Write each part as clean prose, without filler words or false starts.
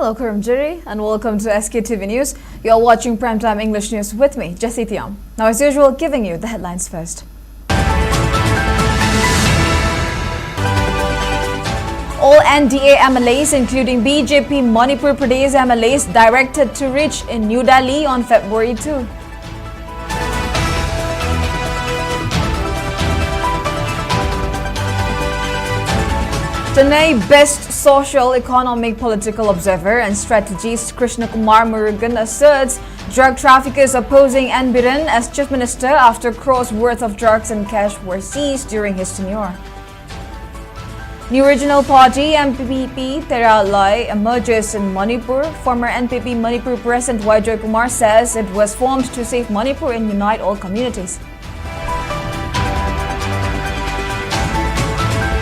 Hello, Karamjiri, and welcome to SKTV News. You are watching Primetime English News with me, JESSY. Now, as usual, giving you the headlines first. All NDA MLAs, including BJP Manipur Pradesh MLAs, directed to reach in New Delhi on February 2. Chennai Best Social, Economic, Political Observer and Strategist Krishna Kumar Murugan asserts drug traffickers opposing N. Biren as Chief Minister after crores worth of drugs and cash were seized during his tenure. New Regional Party MPP Tera Lai emerges in Manipur. Former NPP Manipur President Joy Kumar says it was formed to save Manipur and unite all communities.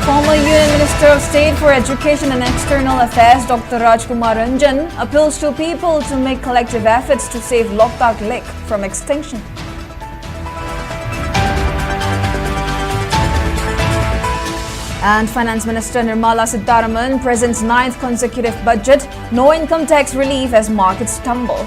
Former Union Minister of State for Education and External Affairs Dr. Rajkumar Ranjan appeals to people to make collective efforts to save Loktak Lake from extinction. And Finance Minister Nirmala Sitharaman presents 9th consecutive budget, no income tax relief as markets tumble.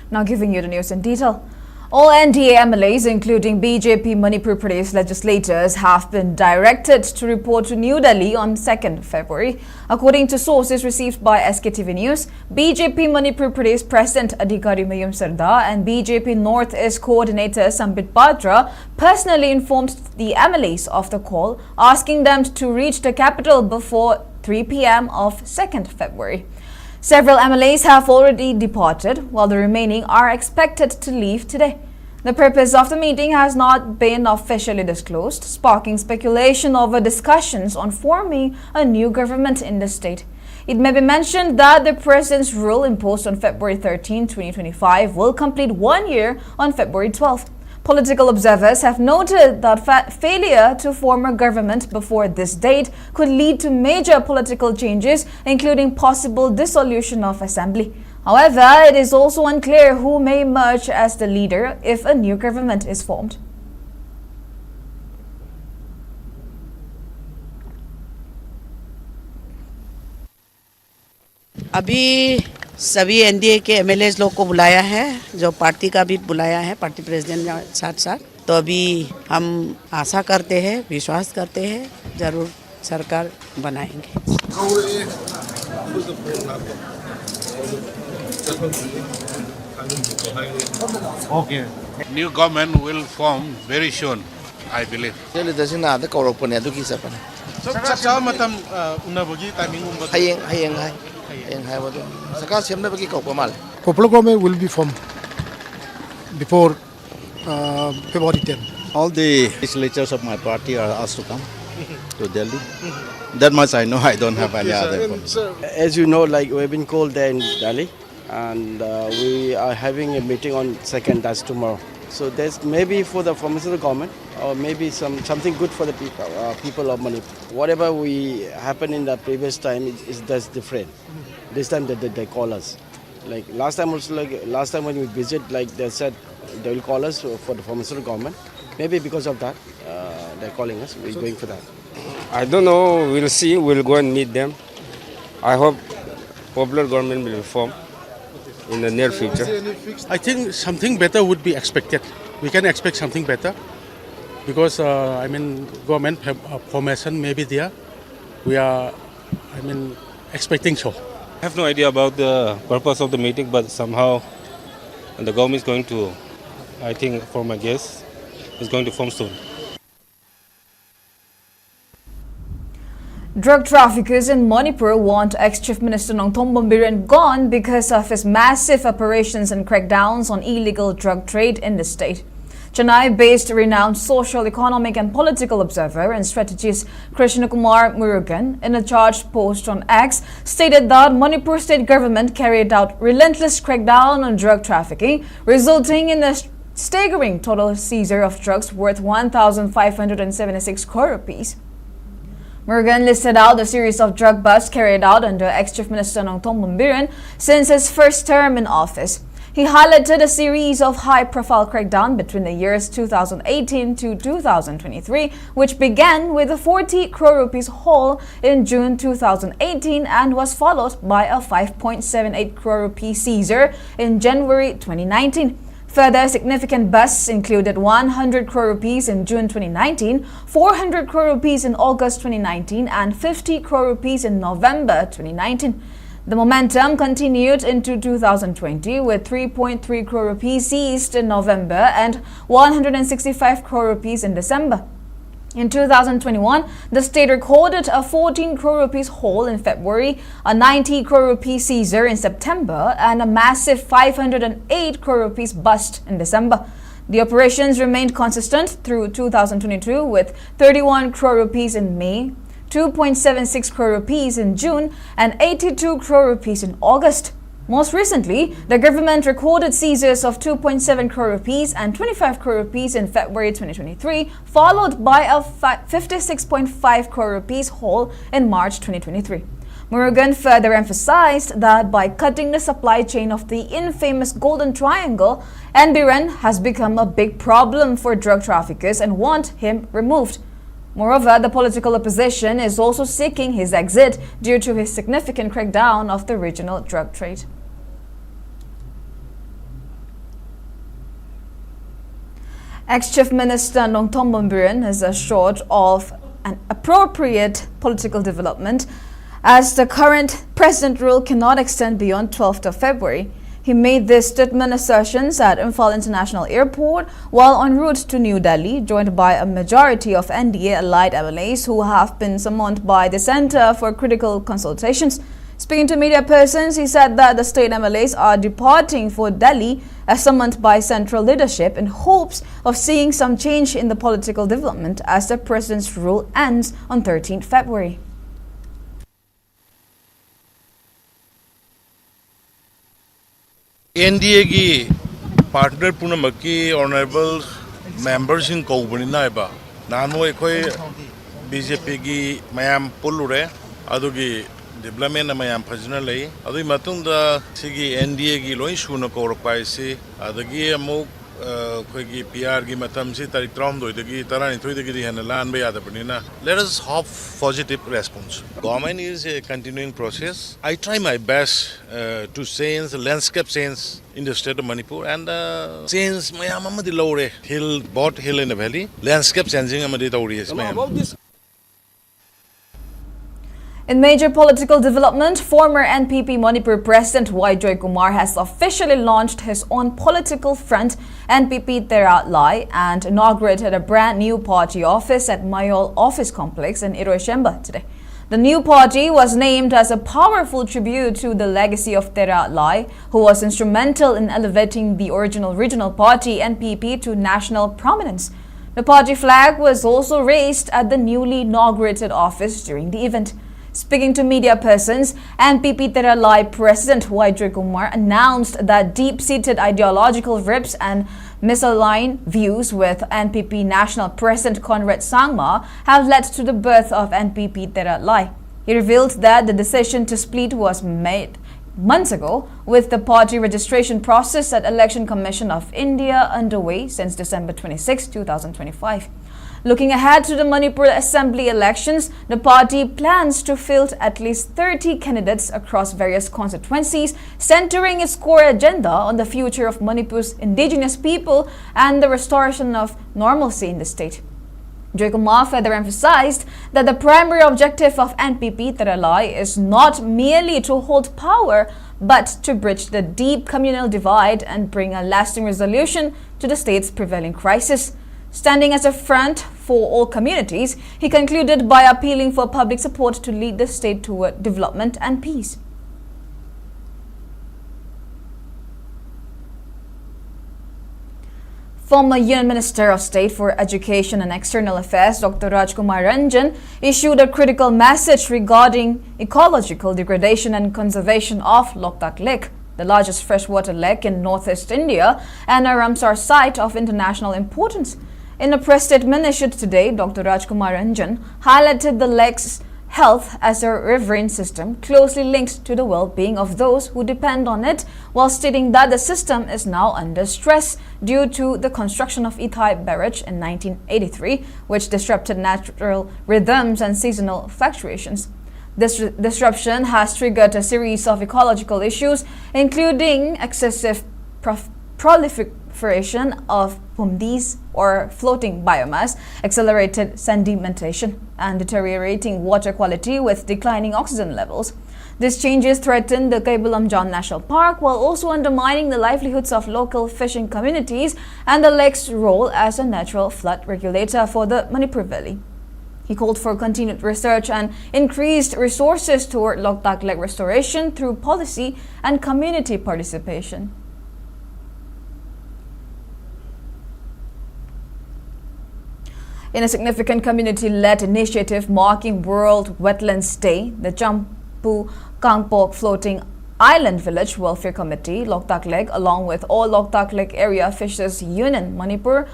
Now giving you the news in detail. All NDA MLAs, including BJP Manipur Pradesh legislators, have been directed to report to New Delhi on 2nd February. According to sources received by SKTV News, BJP Manipur Pradesh President Adhikari Mayum Sardar and BJP North East Coordinator Sambit Patra personally informed the MLAs of the call, asking them to reach the capital before 3 p.m. of 2nd February. Several MLAs have already departed, while the remaining are expected to leave today. The purpose of the meeting has not been officially disclosed, sparking speculation over discussions on forming a new government in the state. It may be mentioned that the president's rule imposed on February 13, 2025 will complete 1 year on February 12. Political observers have noted that failure to form a government before this date could lead to major political changes, including possible dissolution of assembly. However, it is also unclear who may emerge as the leader if a new government is formed. अभी सभी NDA के MLA लोग को बुलाया है, जो party का भी बुलाया है, पार्टी प्रेसिडेंट के साथ साथ। तो अभी हम आशा करते हैं, विश्वास करते हैं, जरूर सरकार बनाएंगे। Okay. New government will form very soon, I believe. Popular government will be formed before February 10. All the legislators of my party are asked to come to Delhi. That much I know. I don't have any other information. As you know, like we've been called there in Delhi, and we are having a meeting on 2nd, that's tomorrow. So there's maybe for the formation of the government, or maybe something good for the people of Manipur. Whatever we happened in the previous time is that's different. This time they call us. Like last time also, last time when we visit, like they said they will call us for the formation of the government. Maybe because of that, they're calling us. We're going for that. I don't know. We'll see. We'll go and meet them. I hope popular government will form in the near future. I think something better would be expected. We can expect something better because government formation may be there. We are, expecting so. I have no idea about the purpose of the meeting, but somehow the government is going to, I think, for my guess, is going to form soon. Drug traffickers in Manipur want ex-Chief Minister Nongthom Bombiren gone because of his massive operations and crackdowns on illegal drug trade in the state. Chennai-based renowned social, economic and political observer and strategist Krishna Kumar Murugan, in a charged post on X, stated that Manipur state government carried out relentless crackdown on drug trafficking, resulting in a staggering total seizure of drugs worth 1,576 crore rupees. Murugan listed out a series of drug busts carried out under ex-Chief Minister Nongthom Bombiren since his first term in office. He highlighted a series of high-profile crackdown between the years 2018 to 2023, which began with a 40 crore rupees haul in June 2018 and was followed by a 5.78 crore rupee seizure in January 2019. Further significant busts included 100 crore rupees in June 2019, 400 crore rupees in August 2019, and 50 crore rupees in November 2019. The momentum continued into 2020 with 3.3 crore rupees seized in November and 165 crore rupees in December. In 2021, the state recorded a 14 crore rupees haul in February, a 90 crore rupees seizure in September, and a massive 508 crore rupees bust in December. The operations remained consistent through 2022 with 31 crore rupees in May, 2.76 crore rupees in June, and 82 crore rupees in August. Most recently, the government recorded seizures of 2.7 crore rupees and 25 crore rupees in February 2023, followed by a 56.5 crore rupees haul in March 2023. Murugan further emphasized that by cutting the supply chain of the infamous Golden Triangle, Biren has become a big problem for drug traffickers and want him removed. Moreover, the political opposition is also seeking his exit due to his significant crackdown of the regional drug trade. Ex-Chief Minister Loktak Lake is assured of an appropriate political development as the current president rule cannot extend beyond 12th of February. He made these statement assertions at Imphal International Airport while en route to New Delhi, joined by a majority of NDA-allied MLAs who have been summoned by the Centre for Critical Consultations. Speaking to media persons, he said that the state MLAs are departing for Delhi as summoned by central leadership in hopes of seeing some change in the political development as the president's rule ends on 13th February. NDA की partner पुनमकी honorable members in कौबनीना इबा नानो एकोई BJP की ma'am पुल्लुरे अदुगी development ma'am फजना लई अदुगी मतुंदा सिगी NDA की लोई शुना कोरपाइसी अदुगी अमुक कोई की PR की मतम से तारीख 3 दगी तरानी थोड़ी दगी है ना लान बे याद पड़नी ना. Let us hope positive response. Government is a continuing process. I try my best to change the landscape change in the state of Manipur and change mayam amadi lore hill both hill in the valley landscape changing amadi tauri is mayam. In major political development, former NPP Manipur President Y. Kumar has officially launched his own political front, NPP Tera Lai, and inaugurated a brand new party office at Mayol Office Complex in Iroshemba today. The new party was named as a powerful tribute to the legacy of Tera Lai, who was instrumental in elevating the original regional party NPP to national prominence. The party flag was also raised at the newly inaugurated office during the event. Speaking to media persons, NPP Tera Lai President Y. Kumar announced that deep-seated ideological rifts and misaligned views with NPP National President Conrad Sangma have led to the birth of NPP Tera Lai. He revealed that the decision to split was made months ago, with the party registration process at Election Commission of India underway since December 26, 2025. Looking ahead to the Manipur Assembly elections, the party plans to field at least 30 candidates across various constituencies, centering its core agenda on the future of Manipur's indigenous people and the restoration of normalcy in the state. Kumar further emphasized that the primary objective of NPP Tera Lai is not merely to hold power, but to bridge the deep communal divide and bring a lasting resolution to the state's prevailing crisis. Standing as a front for all communities, he concluded by appealing for public support to lead the state toward development and peace. Former Union Minister of State for Education and External Affairs, Dr. Rajkumar Ranjan, issued a critical message regarding ecological degradation and conservation of Loktak Lake, the largest freshwater lake in northeast India and a Ramsar site of international importance. In a press statement issued today, Dr. Rajkumar Ranjan highlighted the lake's health as a riverine system closely linked to the well-being of those who depend on it, while stating that the system is now under stress due to the construction of Ithai Barrage in 1983, which disrupted natural rhythms and seasonal fluctuations. This disruption has triggered a series of ecological issues, including excessive proliferation of pumdis or floating biomass, accelerated sedimentation, and deteriorating water quality with declining oxygen levels. These changes threaten the Kaibulamjan National Park while also undermining the livelihoods of local fishing communities and the lake's role as a natural flood regulator for the Manipur Valley. He called for continued research and increased resources toward Loktak Lake restoration through policy and community participation. In a significant community-led initiative marking World Wetlands Day, the Champu Kangpok Floating Island Village Welfare Committee, Loktak Lake, along with all Loktak Lake Area Fishers Union, Manipur,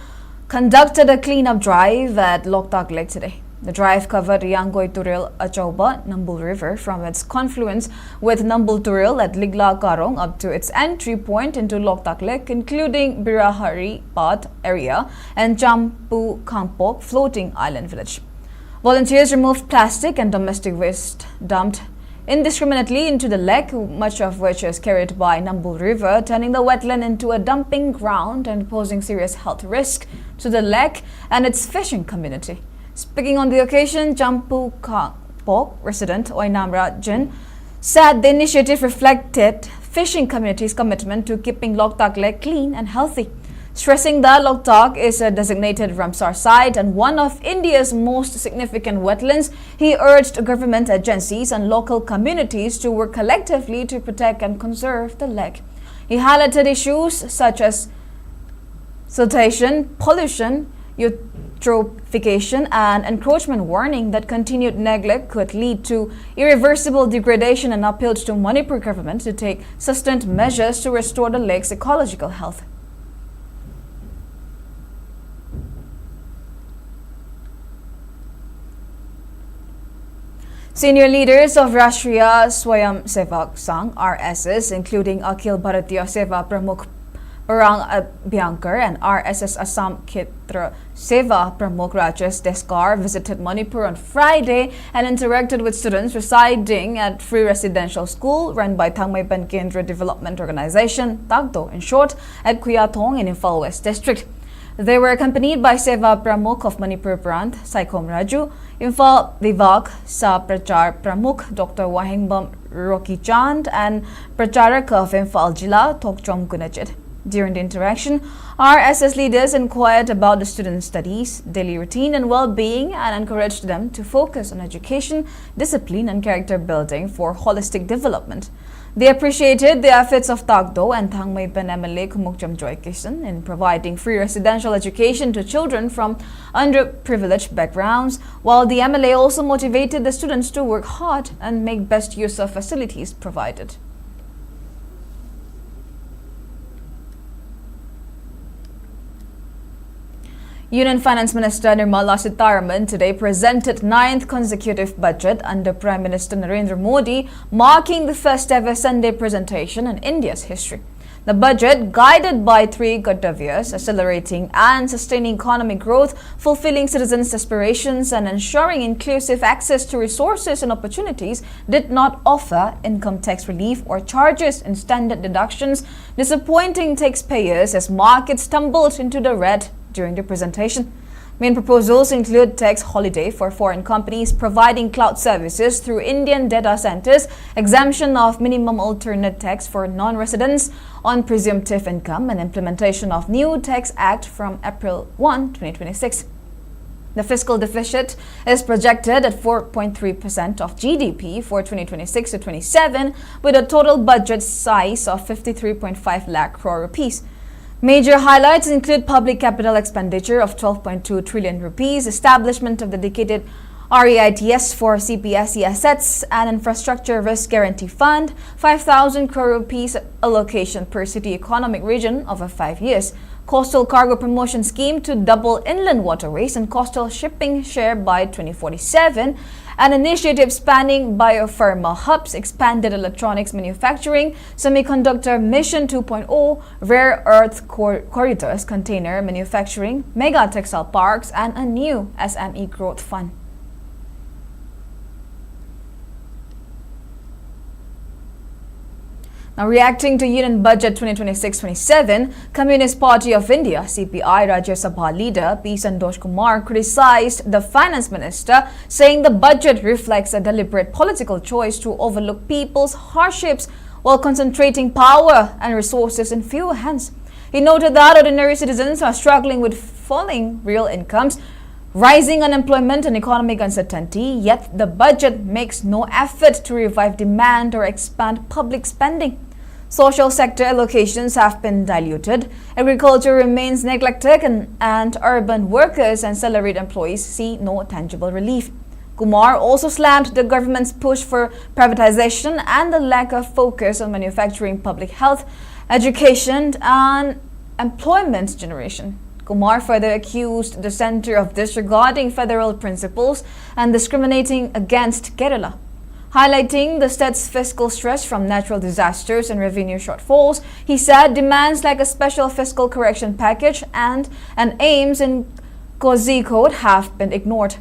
conducted a cleanup drive at Loktak Lake today. The drive covered Yangoi Turil Achauba, Nambul River from its confluence with Nambul Turil at Ligla Karong up to its entry point into Loktak Lake, including Birahari Path area and Champu Kangpok Floating Island Village. Volunteers removed plastic and domestic waste dumped indiscriminately into the lake, much of which is carried by Nambul River, turning the wetland into a dumping ground and posing serious health risk to the lake and its fishing community. Speaking on the occasion, Champu Kangpok resident Oinamra Jin said the initiative reflected fishing community's commitment to keeping Loktak Lake clean and healthy. Stressing that Loktak is a designated Ramsar site and one of India's most significant wetlands, he urged government agencies and local communities to work collectively to protect and conserve the lake. He highlighted issues such as siltation, pollution, eutrophication, and encroachment, warning that continued neglect could lead to irreversible degradation, and appealed to Manipur government to take sustained measures to restore the lake's ecological health. Senior leaders of Rashtriya Swayamsevak Sangh (RSS), including Akhil Bharatiya Seva Pramukh Parang Abhyankar and RSS Assam Kshetra Seva Pramukh Rajesh Deskar, visited Manipur on Friday and interacted with students residing at free residential school run by Thangmaipan Kendra Development Organization, Tagdo in short, at Kuyatong in Imphal West District. They were accompanied by Seva Pramukh of Manipur Prant, Saikom Raju, Imphal Vivag Sa Prachar Pramukh Dr. Wahingbam Rocky Chand, and Pracharak of Imphal Jila Tokchom Gunajit. During the interaction, RSS leaders inquired about the students' studies, daily routine and well-being, and encouraged them to focus on education, discipline and character building for holistic development. They appreciated the efforts of Tagdo and Thangmaipan MLA Kumukjam Joy Kishan in providing free residential education to children from underprivileged backgrounds, while the MLA also motivated the students to work hard and make best use of facilities provided. Union Finance Minister Nirmala Sitharaman today presented 9th consecutive budget under Prime Minister Narendra Modi, marking the first ever Sunday presentation in India's history. The budget, guided by three Kartavyas, accelerating and sustaining economic growth, fulfilling citizens' aspirations and ensuring inclusive access to resources and opportunities, did not offer income tax relief or charges in standard deductions, disappointing taxpayers as markets tumbled into the red during the presentation. Main proposals include tax holiday for foreign companies providing cloud services through Indian data centers, exemption of minimum alternate tax for non-residents on presumptive income, and implementation of new tax act from April 1, 2026. The fiscal deficit is projected at 4.3% of GDP for 2026 to 27, with a total budget size of 53.5 lakh crore rupees. Major highlights include public capital expenditure of 12.2 trillion rupees, establishment of dedicated REITs for CPSE assets, and infrastructure risk guarantee fund, 5,000 crore rupees allocation per city economic region over 5 years, coastal cargo promotion scheme to double inland waterways and coastal shipping share by 2047, an initiative spanning biopharma hubs, expanded electronics manufacturing, semiconductor mission 2.0, rare earth corridors, container manufacturing, mega textile parks, and a new SME growth fund. Now, reacting to Union Budget 2026-27, Communist Party of India (CPI) Rajya Sabha leader P. Santosh Kumar criticized the finance minister, saying the budget reflects a deliberate political choice to overlook people's hardships while concentrating power and resources in fewer hands. He noted that ordinary citizens are struggling with falling real incomes, rising unemployment and economic uncertainty, yet the budget makes no effort to revive demand or expand public spending. Social sector allocations have been diluted, agriculture remains neglected, and urban workers and salaried employees see no tangible relief. Kumar also slammed the government's push for privatization and the lack of focus on manufacturing, public health, education, and employment generation. Kumar further accused the centre of disregarding federal principles and discriminating against Kerala. Highlighting the state's fiscal stress from natural disasters and revenue shortfalls, he said demands like a special fiscal correction package and aims in Kozhikode have been ignored.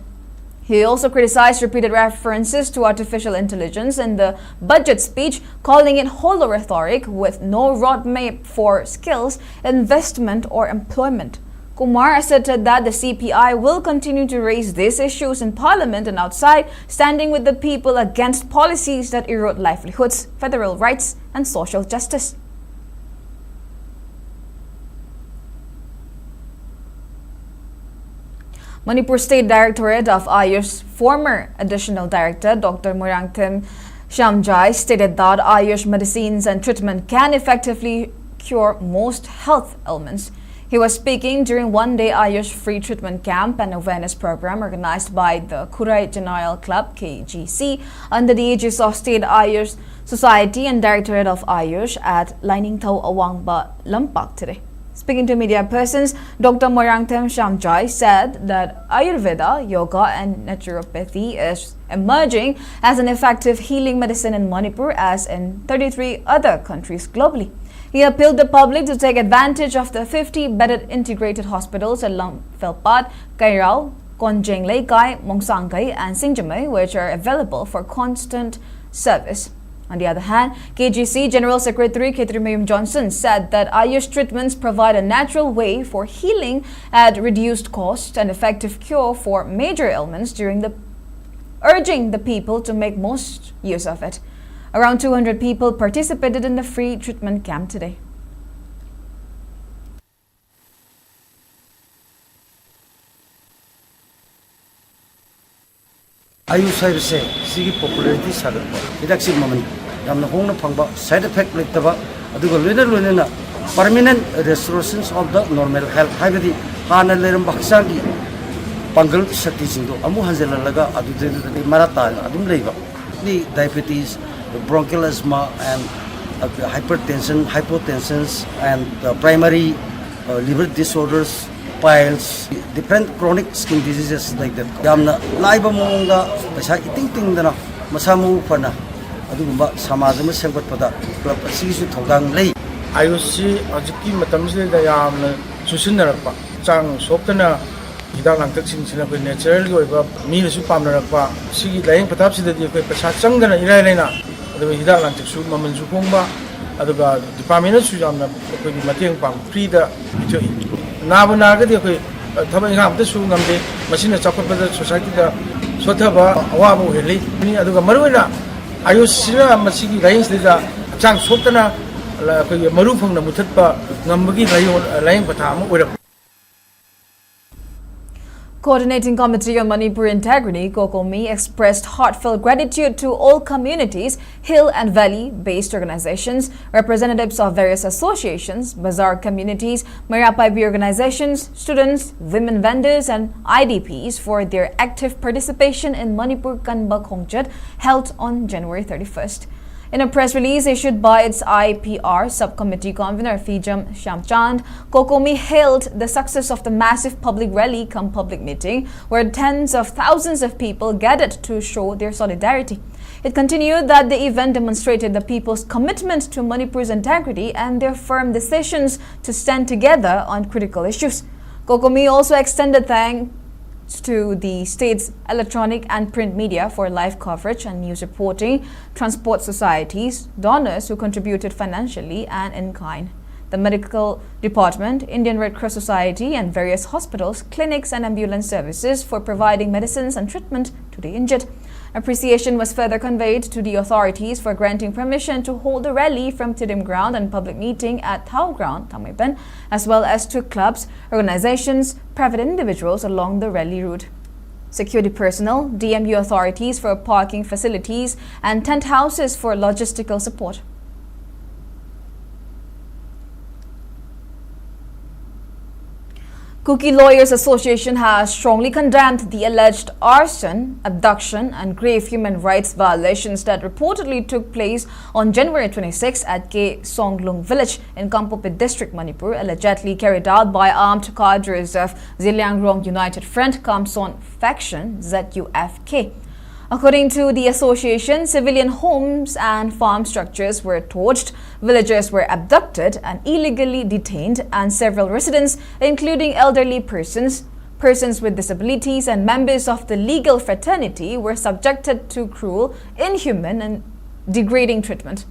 He also criticized repeated references to artificial intelligence in the budget speech, calling it hollow rhetoric with no roadmap for skills, investment, or employment. Kumar asserted that the CPI will continue to raise these issues in Parliament and outside, standing with the people against policies that erode livelihoods, federal rights, and social justice. Manipur State Directorate of Aayush former Additional Director Dr. Moirangtham Shamjai stated that Aayush medicines and treatment can effectively cure most health ailments. He was speaking during one-day Aayush free treatment camp and awareness program organized by the Kurai General Club (KGC) under the aegis of State Aayush Society and Directorate of Aayush at Lainingthau Awangba, Lampak today. Speaking to media persons, Dr. Moirangtham Shamjai said that Ayurveda, yoga, and naturopathy is emerging as an effective healing medicine in Manipur as in 33 other countries globally. He appealed the public to take advantage of the 50-bedded integrated hospitals at Lamphel, Kairao, Konjeng-Leikai, Mongsangkai, and Singjamai, which are available for constant service. On the other hand, KGC General Secretary Ketri Johnson said that Aayush treatments provide a natural way for healing at reduced cost and effective cure for major ailments, urging the people to make most use of it. Around 200 people participated in the free treatment camp today. Aayush service sigi popularity sagat idaksi maman yamna hongna phangba side effect lektaba aduga loina permanent restorations of the normal health haibadi hana leram baksangi pangal shakti singdo amu hanjelalaga adude marata adum leiba the diabetes, bronchial asthma, and hypertension, hypotensions, and primary liver disorders, piles, different chronic skin diseases like that. Yamna laiba monga pesa iting dana masamu pana adugumba samajama sengbatpada club asigisu thodang lei. Ayushi ajiki matamsi da yamna susinnarakpa chang soktana hidak langtak singsina koi natural gi oiba mi su pamnarakpa sigi laying patapsidadi koi pesa changdana ilaina aduga hidak langtak su maman su khongba aduga department su jamna koi mateng pam free da itoi nabu nagadi koi thabai ngam ta su ngamde masina chakotpada society da sothaba awabu heli ni aduga maruina ayushina masigi laying sida chang soktana koi maru phangna muthatpa ngambagi laying pathama oirak. Coordinating Committee on Manipur Integrity, COCOMI, expressed heartfelt gratitude to all communities, hill and valley-based organizations, representatives of various associations, bazaar communities, Mayapaibi organizations, students, women vendors, and IDPs for their active participation in Manipur Kanba Khongchat held on January 31st. In a press release issued by its IPR subcommittee convener Fijam Shamchand, Kokomi hailed the success of the massive public rally cum public meeting where tens of thousands of people gathered to show their solidarity. It continued that the event demonstrated the people's commitment to Manipur's integrity and their firm decisions to stand together on critical issues. Kokomi also extended thanks to the state's electronic and print media for live coverage and news reporting, transport societies, donors who contributed financially and in kind, the medical department, Indian Red Cross Society, and various hospitals, clinics, and ambulance services for providing medicines and treatment to the injured. Appreciation was further conveyed to the authorities for granting permission to hold the rally from Tidim Ground and public meeting at Thao Ground, Thamaiban, as well as to clubs, organizations, private individuals along the rally route. Security personnel, DMU authorities for parking facilities, and tent houses for logistical support. Kuki Lawyers Association has strongly condemned the alleged arson, abduction and grave human rights violations that reportedly took place on January 26 at Ke Songlung village in Kampopit district, Manipur, allegedly carried out by armed cadres of Ziliangrong United Front Kamson faction ZUFK. According to the association, civilian homes and farm structures were torched, villagers were abducted and illegally detained, and several residents, including elderly persons, persons with disabilities, and members of the legal fraternity, were subjected to cruel, inhuman, and degrading treatment.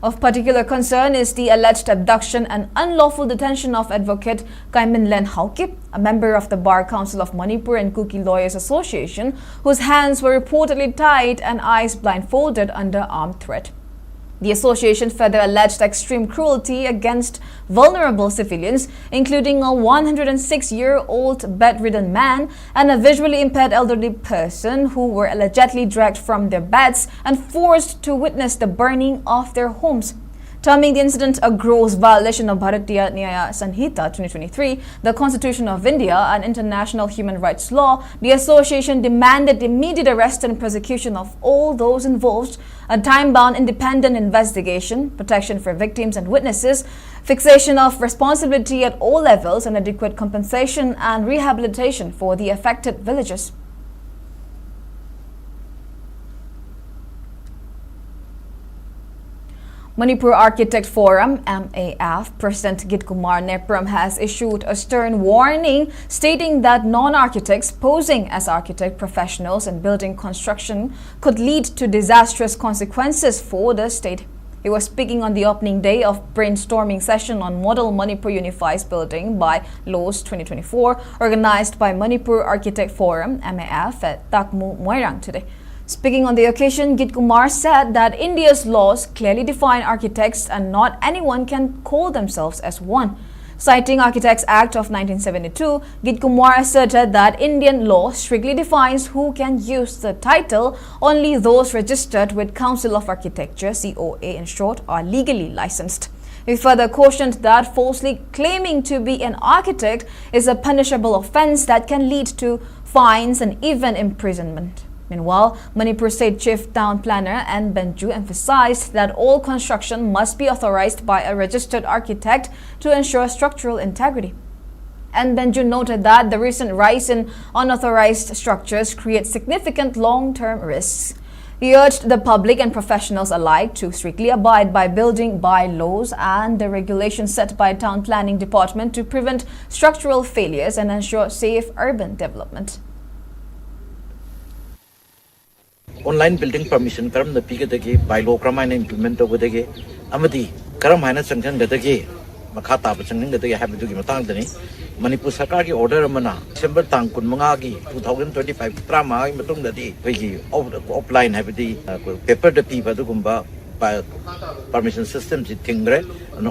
Of particular concern is the alleged abduction and unlawful detention of Advocate Kaimin Len Haukip, a member of the Bar Council of Manipur and Kuki Lawyers Association, whose hands were reportedly tied and eyes blindfolded under armed threat. The association further alleged extreme cruelty against vulnerable civilians, including a 106-year-old bedridden man and a visually impaired elderly person who were allegedly dragged from their beds and forced to witness the burning of their homes. Terming the incident a gross violation of Bharatiya Nyaya Sanhita 2023, the Constitution of India, and international human rights law, the association demanded immediate arrest and prosecution of all those involved, a time-bound independent investigation, protection for victims and witnesses, fixation of responsibility at all levels, and adequate compensation and rehabilitation for the affected villagers. Manipur Architect Forum, MAF, President Gitkumar Nepram has issued a stern warning stating that non-architects posing as architect professionals in building construction could lead to disastrous consequences for the state. He was speaking on the opening day of brainstorming session on Model Manipur Unifies Building by Laws 2024, organized by Manipur Architect Forum, MAF, at Takmu, Moirang today. Speaking on the occasion, Gitkumar said that India's laws clearly define architects and not anyone can call themselves as one. Citing Architects Act of 1972, Gitkumar asserted that Indian law strictly defines who can use the title. Only those registered with Council of Architecture, COA in short, are legally licensed. He further cautioned that falsely claiming to be an architect is a punishable offense that can lead to fines and even imprisonment. Meanwhile, Manipur State Chief Town Planner N. Benju emphasized that all construction must be authorized by a registered architect to ensure structural integrity. N. Benju noted that the recent rise in unauthorized structures creates significant long-term risks. He urged the public and professionals alike to strictly abide by building bylaws and the regulations set by Town Planning Department to prevent structural failures and ensure safe urban development. Online building permission karam na pigadagi bylaw kramai na implement obadagi amadi karam haina sanction gadagi makha ta sanction gadagi habidu gi matang dani Manipur Sarkar ki order amana December tang 15 gi 2025 trama gi matung dadi gi offline habidi paper de pi badu gumba permission system ji tingre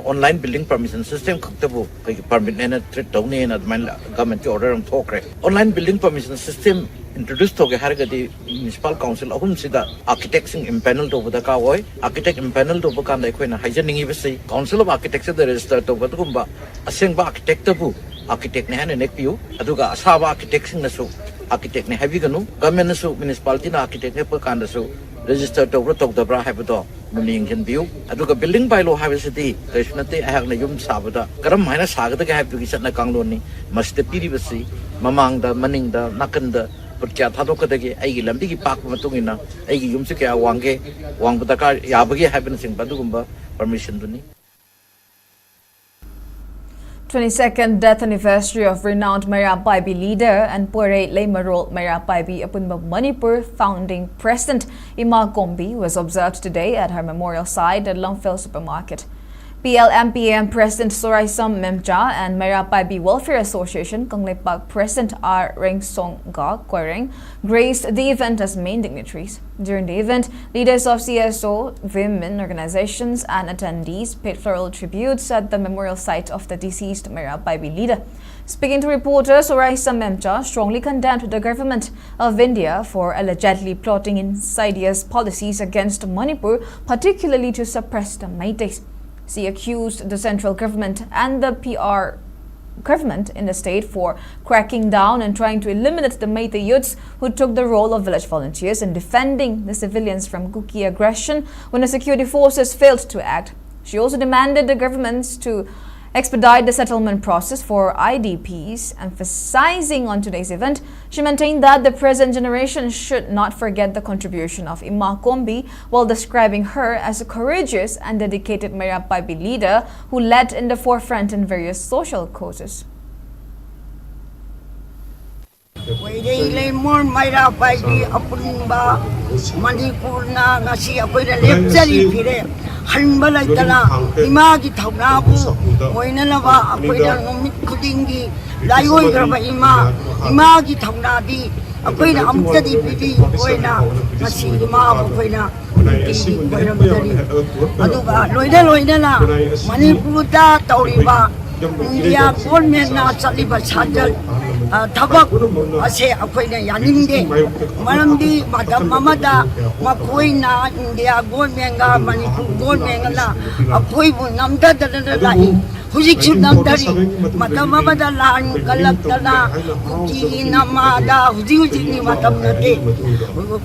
online building permission system khaktabu permit na treat dawne na government ki order am thokre online building permission system introduced to the municipal council ahum sida architects impaneled over the kawoi architect impaneled over kan da khoina haijaning ibasi council of architects the register to badugumba asengba architect bu architect ne hane nek piu aduga asaba architects na su architect ne heavy ganu government su municipality na architect ne pa kan da su register to the bra habito meaning can view aduga building by law have city krishnate I have na yum sabada karam minus saga the have to get na kangloni must the piribasi mamang the maning the nakanda but kya thadokadagi ai lambi ki pak matungina ai yum se kya wange wang badaka yabagi happen sing badugumba permission duni 22nd death anniversary of renowned Manipuri leader and Pore Leimarol Manipuri Apunba Manipur founding president Ima Kombi was observed today at her memorial site at Longfield Supermarket. PLMPM President Soraisam Memcha and Manipuri Welfare Association Konglepak President R. Rengsongga Kwareng graced the event as main dignitaries. During the event, leaders of CSO, women organizations and attendees paid floral tributes at the memorial site of the deceased Manipuri leader. Speaking to reporters, Soraisam Memcha strongly condemned the government of India for allegedly plotting insidious policies against Manipur, particularly to suppress the Meiteis. She accused the central government and the PR government in the state for cracking down and trying to eliminate the Meitei youths who took the role of village volunteers in defending the civilians from Kuki aggression when the security forces failed to act. She also demanded the governments to expedite the settlement process for IDPs. Emphasizing on today's event, she maintained that the present generation should not forget the contribution of Ima Kombi while describing her as a courageous and dedicated Manipuri leader who led in the forefront in various social causes. Hanba laitana imagi thaunabu moinanaba akoina nomit khudingi laioi graba imagi thaunadi akoina amtadi pidi koina nasi ima akoina koiramdari aduga loina na Manipurda tauriba India government na chaliba sajal thabak ase akoina yaninde maramdi madam mamada makoina India government ga Manipur government la akoi bu namda da lai hujik chu namdari madam mamada lan kalakna kuki namada hujik ni madam nate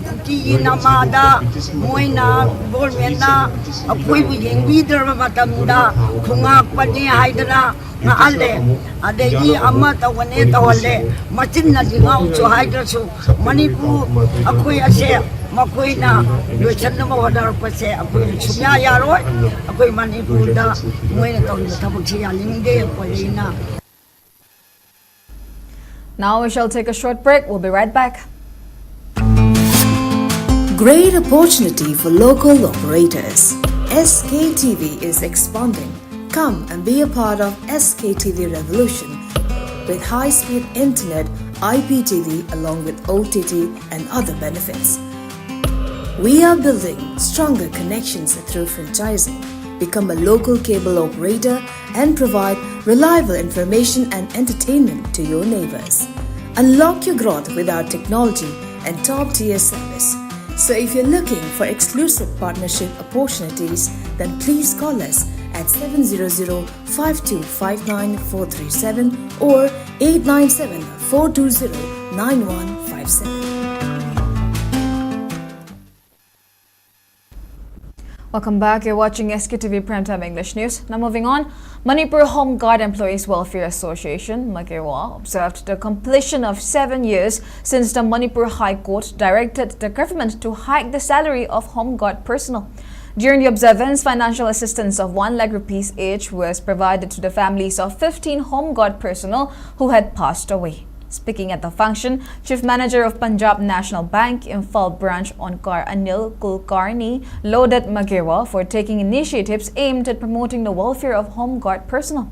kuki namada moina government na akoi bu yengbi dar madam da khungak pani haidana na alle adegi amma tawane tawale machin na dingau chu haidrasu Manipur akoi ase makoina loichanna ma wadar pase akoi chumya yaroi akoi Manipur da moina tawle thabukchi yalingde polina. Now we shall take a short break. We'll be right back. Great opportunity for local operators. SKTV is expanding. Come and be a part of SKTV revolution with high-speed internet, IPTV along with OTT and other benefits. We are building stronger connections through franchising. Become a local cable operator and provide reliable information and entertainment to your neighbors. Unlock your growth with our technology and top-tier service. So if you're looking for exclusive partnership opportunities, then please call us at 700-5259-437 or 897-420-9157. Welcome back. You're watching Sktv's Primetime English News. Now moving on, Manipur Home Guard Employees Welfare Association, Makewa, observed the completion of 7 years since the Manipur High Court directed the government to hike the salary of Home Guard personnel. During the observance, financial assistance of 1 lakh rupees each was provided to the families of 15 Home Guard personnel who had passed away. Speaking at the function, Chief Manager of Punjab National Bank, Imphal branch Onkar Anil Kulkarni lauded Makewa for taking initiatives aimed at promoting the welfare of Home Guard personnel.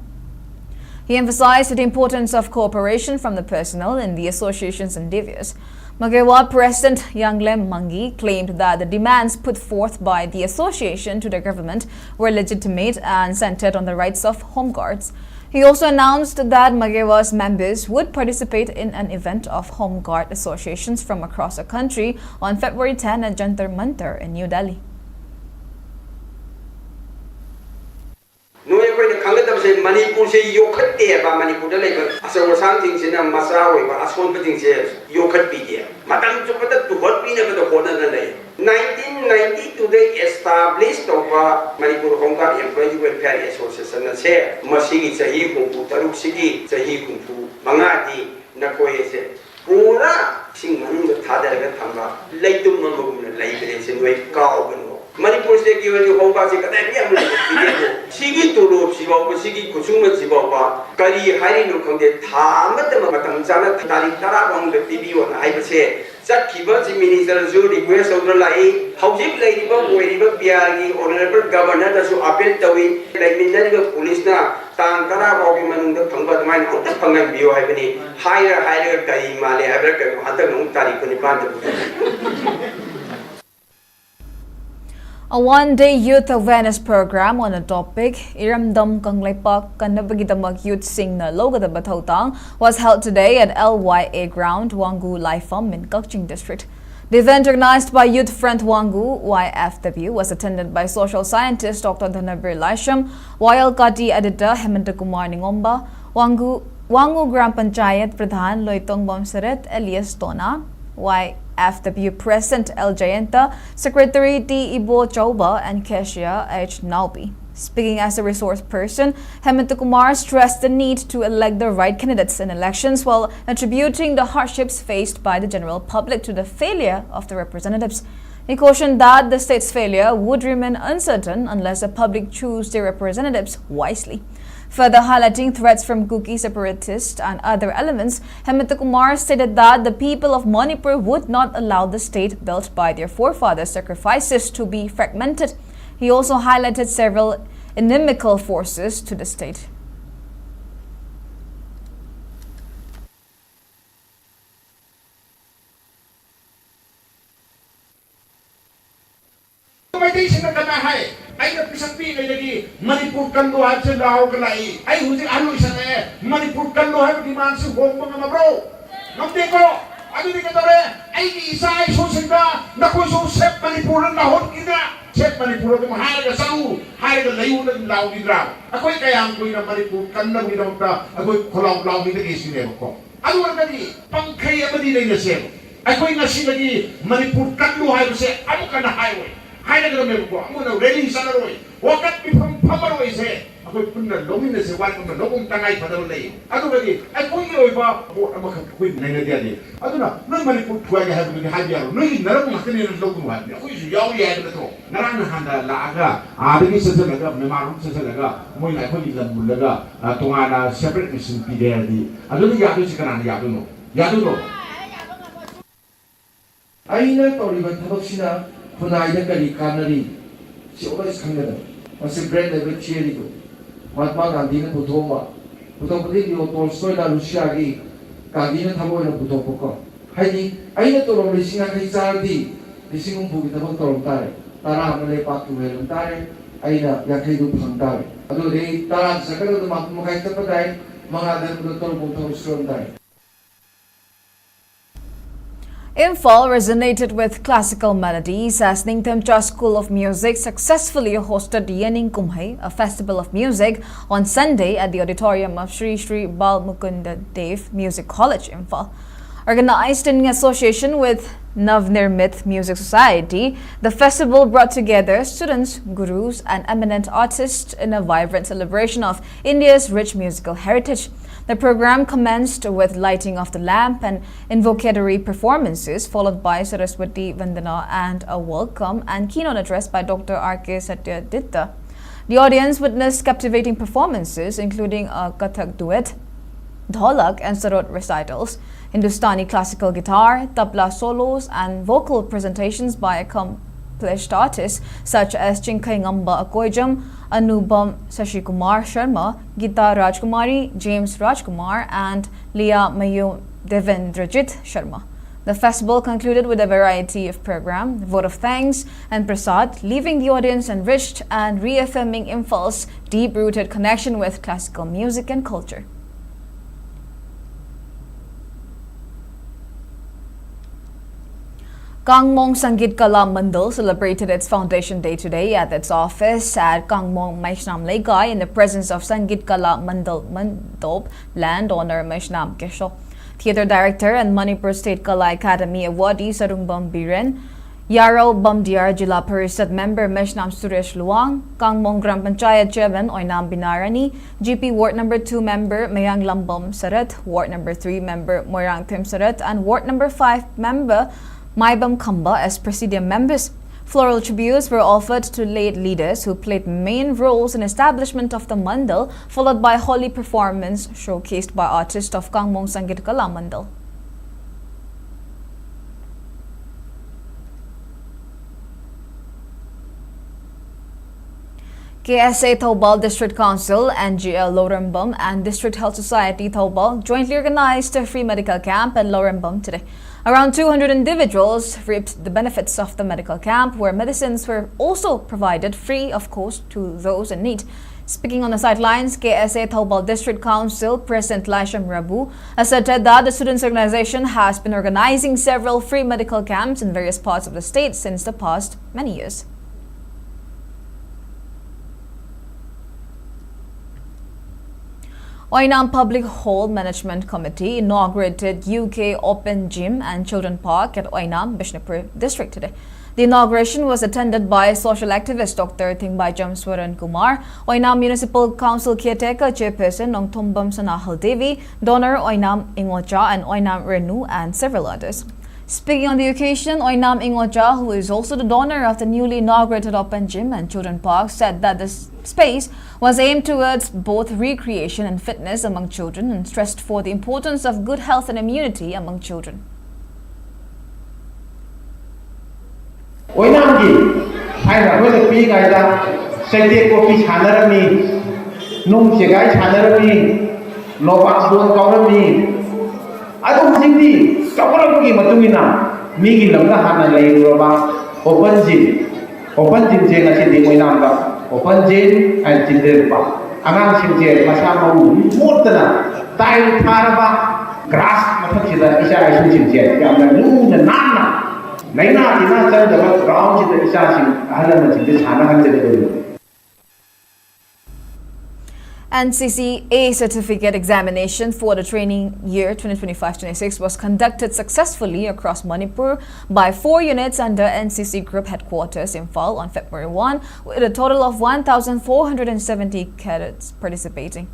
He emphasized the importance of cooperation from the personnel in the association's endeavors. Makewa President Yanglem Mangi claimed that the demands put forth by the association to the government were legitimate and centered on the rights of Home Guards. He also announced that Makewa's members would participate in an event of Home Guard associations from across the country on February 10 at Jantar Mantar in New Delhi. Manipur se yokat de ba Manipur le ka asal sang ting sin na masra we ba ason pa ting se yokat pi de madam chu pa tu hot pi na ka to hona na le 19 1992 da established over Manipur Hongkong Employee Welfare Association na se masigi chahi kumpu taruk sigi chahi kumpu mangadi na koi se pura sing manu da thadar ga thamba leitum mamagum na leibere se noi kaw gano Manipur se ki wani Hongkong se kada bi amul video sigi tulu sibaw ko sigi kusuma sibaw ba kari hari no khongde thamat matam jana tarik tara bang de tv on ai ba se Sktv'S Minister Zu request of the Lai, Housing Lady Boy, Piagi, Honorable Governor, the Su Appeal Tawi, like Minda Police na, Tankara Rockman, the Panga Mine, out the Panga Bio Ibani, higher Kai Mali, Aberka, Hunter Tari Kunipanta. A one-day youth awareness program on a topic, Iramdam Kangleipak Kanabagidamag Youth Sing na Loga the Batautang was held today at LYA Ground, Wangu Laifam in Kakching District. The event, organized by Youth Front Wangu YFW, was attended by social scientist Dr. Dhanabir Laisham, YLKT editor Hemanta Ningomba, Wangu Gram Panchayat Pradhan Loitong Bomsaret Elias Tona, YFW President L. Jayanta, Secretary T. Ibo Chauba, and Cashier H. Naubi. Speaking as a resource person, Hemanta Kumar stressed the need to elect the right candidates in elections while attributing the hardships faced by the general public to the failure of the representatives. He cautioned that the state's failure would remain uncertain unless the public choose their representatives wisely. Further highlighting threats from Kuki separatists and other elements, Hemanta Kumar stated that the people of Manipur would not allow the state built by their forefathers' sacrifices to be fragmented. He also highlighted several inimical forces to the state. Manipur kan do har se lao kalai ai huji anu isane Manipur kan do har demand se hom mga mabro namte ko adu ni katore ai ki isai so sinda na ko so sep Manipur na hot kina sep Manipur ko har ga sau har ga layu na lao ni dra akoi kayang ko na Manipur kan na ni ta akoi kholau lao ni ke sine ko adu na ni pangkhai amadi nei na se akoi na silagi Manipur kan do har se amu kana highway Haina gana meru ko amu na rally sana roi wakat pi phamar roi se akoi punna lomin se wan ko logum tangai phadau lei adu gadi ai koi oi ba bo ama kha koi nai na dia ni adu na noi Manipur thua ga ha ni ha dia noi naram makani na logum ha dia koi su yaw ya ga to narang na handa la aga adami se se laga me marum se se laga moi lai khoi lan bul laga tonga na separate mission pi dia di adu ni ya du sikana ya du no aina tori ba thabak sina Punaya kari kanari si always kangada masi brand level cheeri ko Mahatma Gandhi na putoma putopati yo Tolstoy na Russia gi Gandhi na thabo na putopoko haidi aina tolong lising kai sardi lising bugi tabang tolong tare tara male patu helon tare aina yakai du phang tare adu de tara sakado ma kai tapadai mga dan tolong butong stron tare. Imphal resonated with classical melodies as Ningthamcha School of Music successfully hosted Yening Kumhai, a festival of music, on Sunday at the auditorium of Sri Sri Bal Mukunda Dev Music College, Imphal. Organized in association with Navnirmit Music Society, the festival brought together students, gurus, and eminent artists in a vibrant celebration of India's rich musical heritage. The program commenced with lighting of the lamp and invocatory performances, followed by Saraswati Vandana and a welcome and keynote address by Dr. R.K. Satyaditta. The audience witnessed captivating performances, including a Kathak duet, dholak and sarod recitals, Hindustani classical guitar, tabla solos, and vocal presentations by accomplished artists such as Chinkai Ngamba Akoijam, Anubam Sashikumar Sharma, Gita Rajkumari, James Rajkumar, and Leah Mayu Devendrajit Sharma. The festival concluded with a variety of program, vote of thanks, and prasad, leaving the audience enriched and reaffirming Imphal's deep-rooted connection with classical music and culture. Kangmong Sangeet Kala Mandal celebrated its foundation day today at its office at Kangmong Maishnam Legai in the presence of Sangeet Kala Mandal Mandop landowner Maishnam Kesho. Theatre director and Manipur State Kala Academy awardee Sarungbam Biren Yarrow Bamdiar Jila Parishad member Meshnam Suresh Luang, Kangmong Gram Panchayat Chairman Oinam Binarani, GP Ward number 2 member Mayang Lambom Sarat, Ward number 3 member Moirang Tim Sarat, and Ward number 5 member Maibam Kamba as presidium members. Floral tributes were offered to late leaders who played main roles in establishment of the mandal, followed by holy performance showcased by artists of Kangmong Sangit Kala Mandal. KSA Taubal District Council, NGL Lorembam, and District Health Society Taubal jointly organized a free medical camp at Lorembam today. Around 200 individuals reaped the benefits of the medical camp, where medicines were also provided free of cost to those in need. Speaking on the sidelines, KSA Taubal District Council President Laisham Rabu asserted that the students' organization has been organizing several free medical camps in various parts of the state since the past many years. Oinam Public Hall Management Committee inaugurated UK Open Gym and Children Park at Oinam, Bishnupur District today. The inauguration was attended by social activist Dr. Thingbaicham Swaran Kumar, Oinam Municipal Council Caretaker Chairperson Nongthombam Sanahal Devi, donor Oinam Ingocha and Oinam Renu, and several others. Speaking on the occasion, Oinam Ingocha, who is also the donor of the newly inaugurated Open Gym and Children Park, said that this space was aimed towards both recreation and fitness among children and stressed for the importance of good health and immunity among children. Oinamgi, I was a big idea, Sente Kopi Chanarami, Num Segai Chanarami, Lopas Bon Kaurami. I don't think the Kauraki Matumina, Migi Langa Hana Lay Open Gym, Open Gym Jenasi Oinamba, Open Gym and Tinderpa. Among Simjay, Masama, Murtana, Tai Paraba, Grass Matachida, Isha Simjay, Yamalu, and Nana. Naina Tina said the ground in the Isha, Alamati, this Hana. NCC A certificate examination for the training year 2025-26 was conducted successfully across Manipur by 4 units under NCC Group Headquarters Imphal on February 1, with a total of 1,470 cadets participating.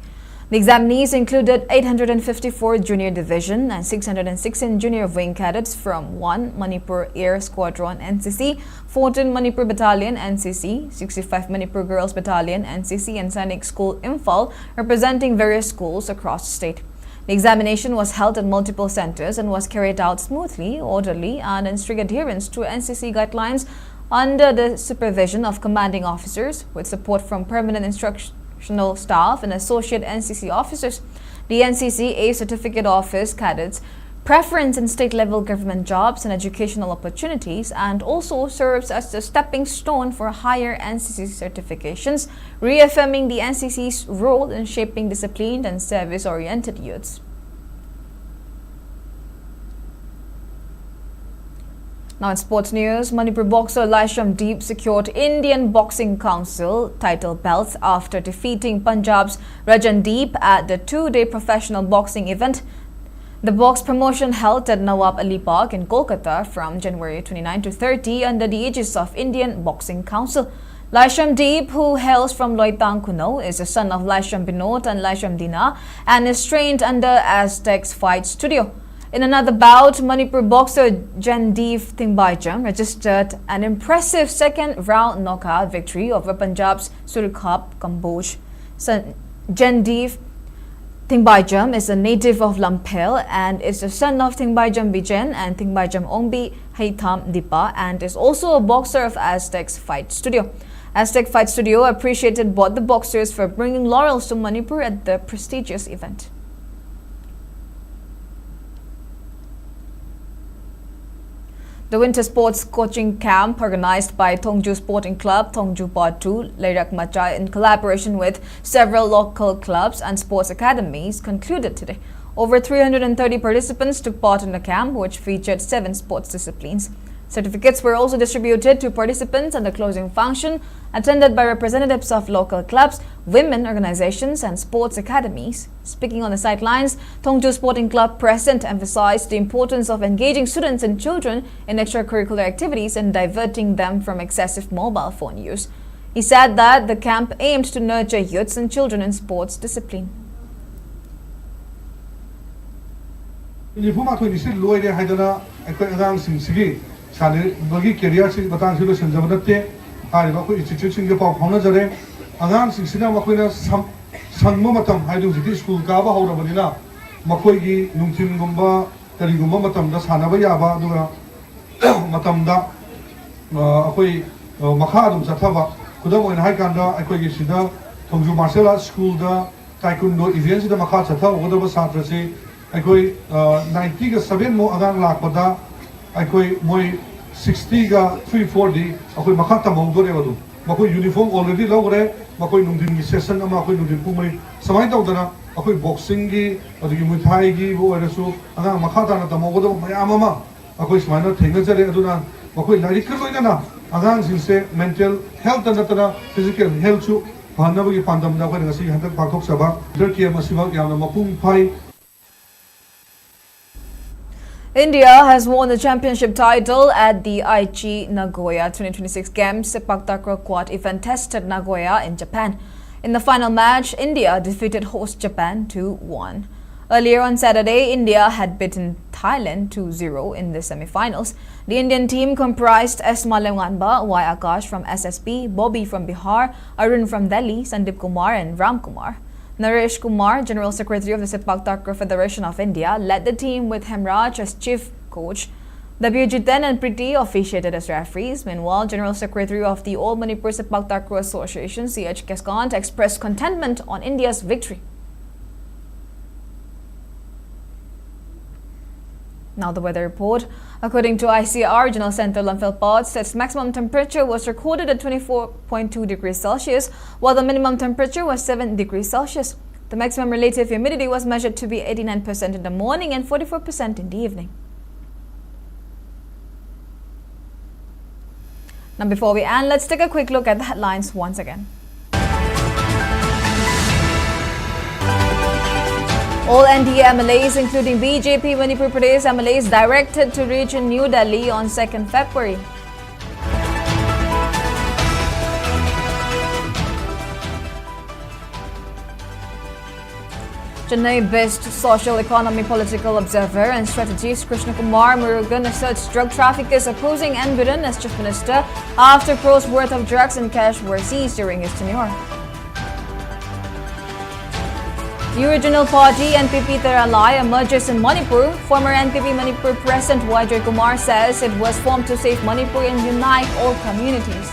The examinees included 854 junior division and 616 junior wing cadets from 1 Manipur Air Squadron NCC, 14 Manipur Battalion NCC, 65 Manipur Girls Battalion NCC, and Sainik School Imphal, representing various schools across the state. The examination was held at multiple centers and was carried out smoothly, orderly, and in strict adherence to NCC guidelines under the supervision of commanding officers with support from permanent instructional staff and associate NCC officers. The NCC A certificate offers cadets preference in state-level government jobs and educational opportunities, and also serves as a stepping stone for higher NCC certifications, reaffirming the NCC's role in shaping disciplined and service-oriented youths. Now in sports news, Manipur boxer Laisham Deep secured Indian Boxing Council title belts after defeating Punjab's Rajan Deep at the 2-day professional boxing event. The box promotion held at Nawab Ali Park in Kolkata from January 29 to 30 under the aegis of Indian Boxing Council. Laisham Deep, who hails from Loitang Kuno, is the son of Laisham Binod and Laisham Dina and is trained under Aztec's Fight Studio. In another bout, Manipur boxer Jandeep Thingbaicham registered an impressive second-round knockout victory over Punjab's Surkhap Kamboj. Jandeep Thingbaicham is a native of Lampel and is the son of Thingbaicham Bijen and Thingbaicham Ongbi Haitam Dipa, and is also a boxer of Aztec's Fight Studio. Aztec Fight Studio appreciated both the boxers for bringing laurels to Manipur at the prestigious event. The winter sports coaching camp organized by Thongju Sporting Club, Thongju Part 2, Leirak Macha, in collaboration with several local clubs and sports academies concluded today. Over 330 participants took part in the camp, which featured 7 sports disciplines. Certificates were also distributed to participants at the closing function, attended by representatives of local clubs, women organizations and sports academies. Speaking on the sidelines, Tongju Sporting Club president emphasized the importance of engaging students and children in extracurricular activities and diverting them from excessive mobile phone use. He said that the camp aimed to nurture youths and children in sports discipline. Bagi career sing batang silo senjama natte hari ba ko institute sing ke pau phona jare angang sing sina makoi na sanmo matam haidu jiti school ka ba hawra banina makoi gi nungtin gumba tari gumba matam da sana ba ya ba duga matam da akoi makha dum satha ba kudam oin hai kan da akoi gi sida Tongju martial arts school da taekwondo events da makha satha oda ba satra se akoi 90 ga 7 mo angang lak pada akoi moi 60 ga 340 akoi makha tamong dore wadu makoi uniform already logre makoi nungdin gi session ama akoi nungdin pumai samai tawdana akoi boxing gi adu gi muthai gi bo arasu anga makha dana tamong wadu mayam ama akoi smana thenga jare aduna makoi lari kaloina na agang singse mental health and tana physical health chu bhanna gi pandam da ko ngasi hantak pathok saba derkia masiba yamna mapung phai. India has won the championship title at the Aichi Nagoya 2026 Games Sepak Takraw Quad event tested Nagoya in Japan. In the final match, India defeated host Japan 2-1. Earlier on Saturday, India had beaten Thailand 2-0 in the semi-finals. The Indian team comprised Esma Lewanba, Y. Aayush from SSB, Bobby from Bihar, Arun from Delhi, Sandeep Kumar and Ram Kumar. Naresh Kumar, General Secretary of the Sepak Takraw Federation of India, led the team with Hemraj as chief coach. W. Jiten and Priti officiated as referees. Meanwhile, General Secretary of the All Manipur Sepak Takraw Association, C.H. Keskant, expressed contentment on India's victory. Now the weather report. According to ICR, Regional Center Lamphel its maximum temperature was recorded at 24.2 degrees Celsius, while the minimum temperature was 7 degrees Celsius. The maximum relative humidity was measured to be 89% in the morning and 44% in the evening. Now before we end, let's take a quick look at the headlines once again. All NDA MLAs, including BJP Manipur Pradesh MLAs, directed to reach in New Delhi on 2nd February. Chennai-based social economy political observer and strategist Krishna Kumar Murugan asserts drug traffickers opposing N. Biren as chief minister after crores worth of drugs and cash were seized during his tenure. New regional party NPP Teralai emerges in Manipur. Former NPP Manipur President Y. Kumar says it was formed to save Manipur and unite all communities.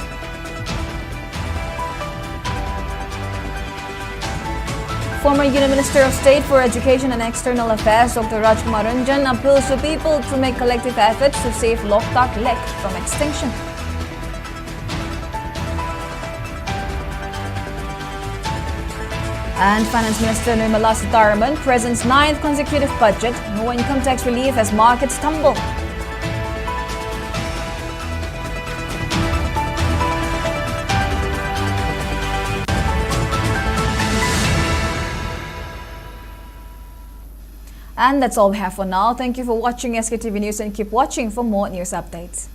Former Union Minister of State for Education and External Affairs Dr. Rajkumar Ranjan appeals to people to make collective efforts to save Loktak Lake from extinction. And Finance Minister Nirmala Sitharaman presents 9th consecutive budget, no income tax relief as markets tumble. And that's all we have for now. Thank you for watching SKTV News and keep watching for more news updates.